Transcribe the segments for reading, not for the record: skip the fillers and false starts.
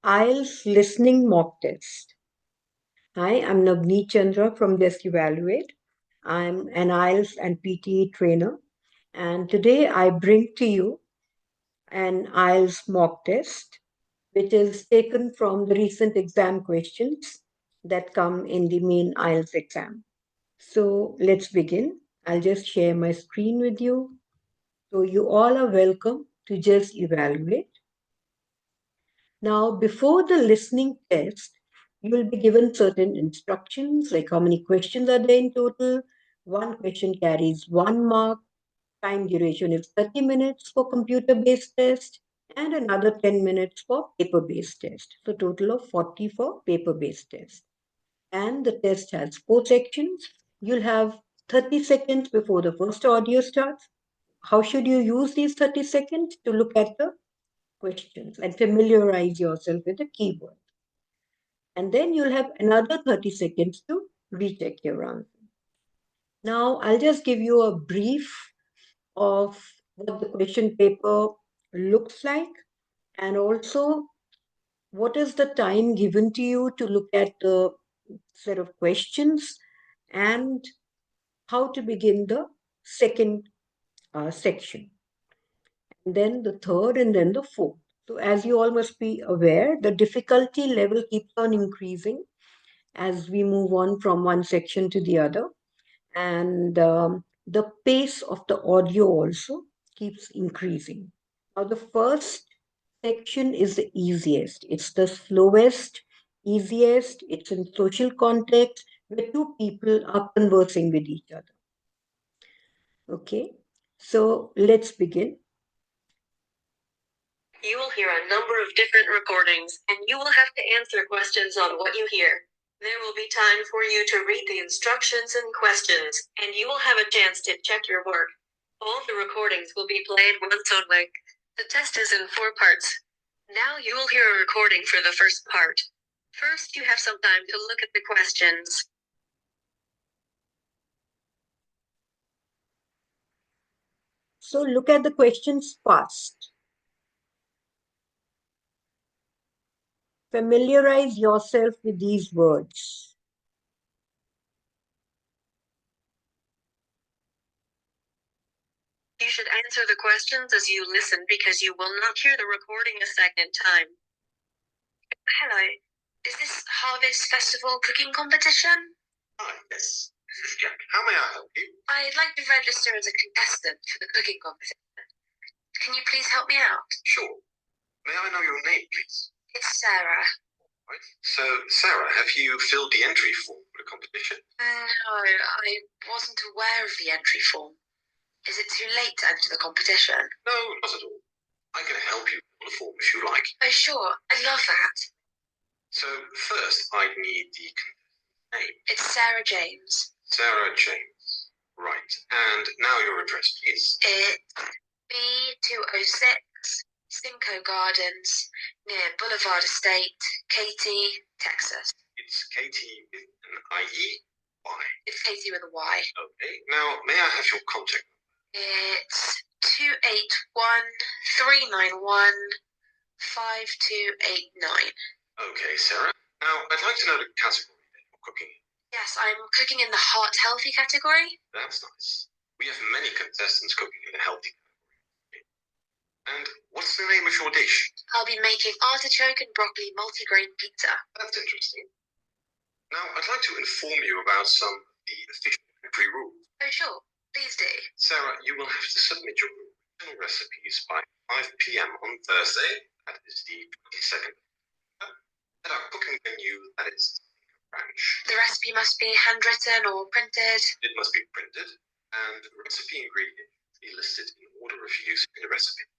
IELTS Listening Mock Test. Hi, I'm Navneet Chandra from Just Evaluate. I'm an IELTS and PTE trainer, and today I bring to you an IELTS mock test, which is taken from the recent exam questions that come in the main IELTS exam. So let's begin. I'll just share my screen with you. So you all are welcome to Just Evaluate. Now, before the listening test, you will be given certain instructions like how many questions are there in total. One question carries 1 mark. Time duration is 30 minutes for computer-based test and another 10 minutes for paper-based test. So total of 40 for paper-based test. And the test has 4 sections. You'll have 30 seconds before the first audio starts. How should you use these 30 seconds? To look at the questions and familiarize yourself with the keyword. And then you'll have another 30 seconds to recheck your answer. Now, I'll just give you a brief of what the question paper looks like and also what is the time given to you to look at the set of questions and how to begin the second section, and then the third, and then the fourth. So as you all must be aware, the difficulty level keeps on increasing as we move on from one section to the other. And the pace of the audio also keeps increasing. Now, the first section is the easiest. It's the slowest, easiest. It's in social context where two people are conversing with each other. Okay, so let's begin. You will hear a number of different recordings, and you will have to answer questions on what you hear. There will be time for you to read the instructions and questions, and you will have a chance to check your work. All the recordings will be played once only. The test is in 4 parts. Now you will hear a recording for the first part. First, you have some time to look at the questions. So look at the questions fast. Familiarize yourself with these words. You should answer the questions as you listen because you will not hear the recording a second time. Hello. Is this Harvest Festival cooking competition? Hi, yes. This is Jack. How may I help you? I'd like to register as a contestant for the cooking competition. Can you please help me out? Sure. May I know your name, please? It's Sarah. Right. So, Sarah, have you filled the entry form for the competition? No, I wasn't aware of the entry form. Is it too late to enter the competition? No, not at all. I can help you fill the form if you like. Oh, sure. I'd love that. So, first, I'd need the name. It's Sarah James. Sarah James. Right. And now your address, please. It's B206, Simcoe Gardens, near Boulevard Estate, Katy, Texas. It's Katie with an I-E? Why? It's Katy with a Y. Okay. Now, may I have your contact number? It's 281-391-5289. Okay, Sarah. Now, I'd like to know the category that you're cooking in. Yes, I'm cooking in the heart healthy category. That's nice. We have many contestants cooking in the healthy category. And what's the name of your dish? I'll be making artichoke and broccoli multigrain pizza. That's interesting. Now, I'd like to inform you about some of the official entry rules. Oh, sure. Please do. Sarah, you will have to submit your original recipes by 5 p.m. on Thursday, that is the 22nd, at our cooking venue, that is Branch. The recipe must be handwritten or printed. It must be printed, and the recipe ingredients be listed in order of use in the recipe.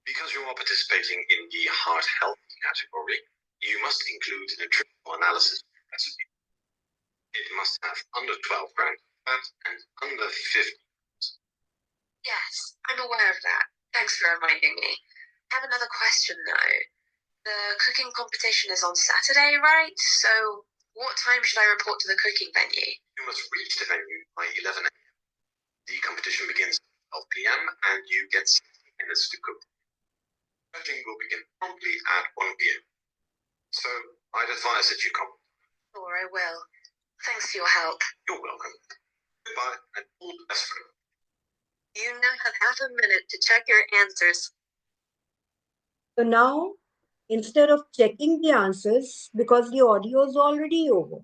Because you are participating in the heart health category, you must include a nutritional analysis of the recipe. It must have under 12 grams of fat and under 50. Yes, I'm aware of that. Thanks for reminding me. I have another question, though. The cooking competition is on Saturday, right? So what time should I report to the cooking venue? You must reach the venue by 11 a.m. The competition begins at 12 p.m. and you get 60 minutes to cook. Judging will begin promptly at 1 p.m. So I'd advise that you come. Sure, I will. Thanks for your help. You're welcome. Goodbye and all the best for you. You now have half a minute to check your answers. So now, instead of checking the answers, because the audio is already over,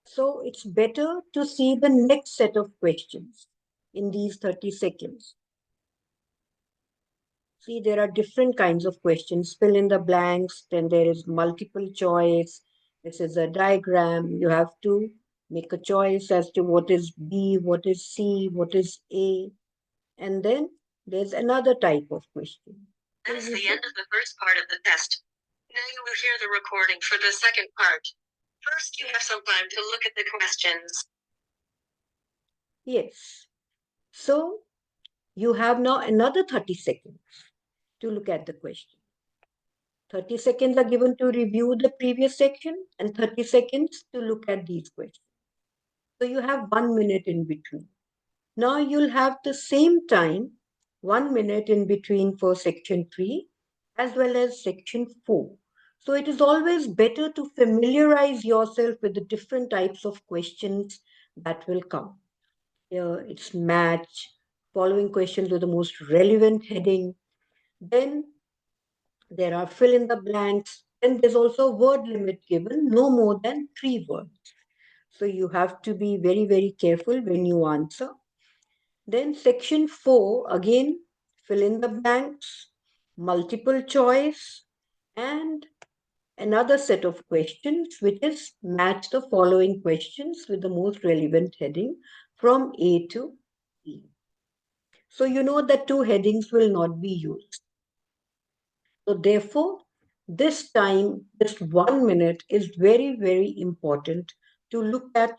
so it's better to see the next set of questions in these 30 seconds. See, there are different kinds of questions. Fill in the blanks, then there is multiple choice. This is a diagram. You have to make a choice as to what is B, what is C, what is A. And then there's another type of question. That is the end of the first part of the test. Now you will hear the recording for the second part. First, you have some time to look at the questions. Yes. So you have now another 30 seconds to look at the question. 30 seconds are given to review the previous section and 30 seconds to look at these questions. So you have 1 minute in between. Now you'll have the same time, 1 minute in between for section 3 as well as section 4. So it is always better to familiarize yourself with the different types of questions that will come. Here it's match, following questions with the most relevant heading. Then there are fill in the blanks. Then there's also a word limit given, no more than 3 words. So you have to be very, very careful when you answer. Then section 4, again, fill in the blanks, multiple choice, and another set of questions, which is match the following questions with the most relevant heading from A to E. So you know that 2 headings will not be used. So therefore, this time, this 1 minute is very, very important to look at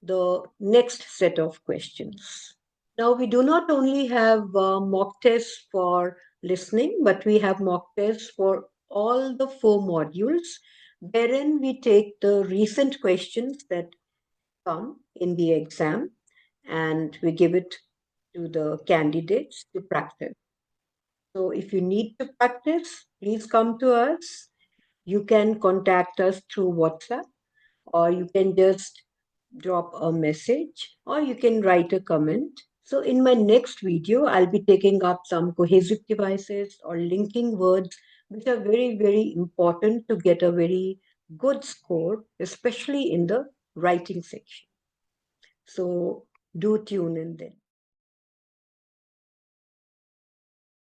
the next set of questions. Now, we do not only have mock tests for listening, but we have mock tests for all the 4 modules, wherein we take the recent questions that come in the exam and we give it to the candidates to practice. So if you need to practice, please come to us. You can contact us through WhatsApp, or you can just drop a message, or you can write a comment. So in my next video, I'll be taking up some cohesive devices or linking words, which are very, very important to get a very good score, especially in the writing section. So do tune in then.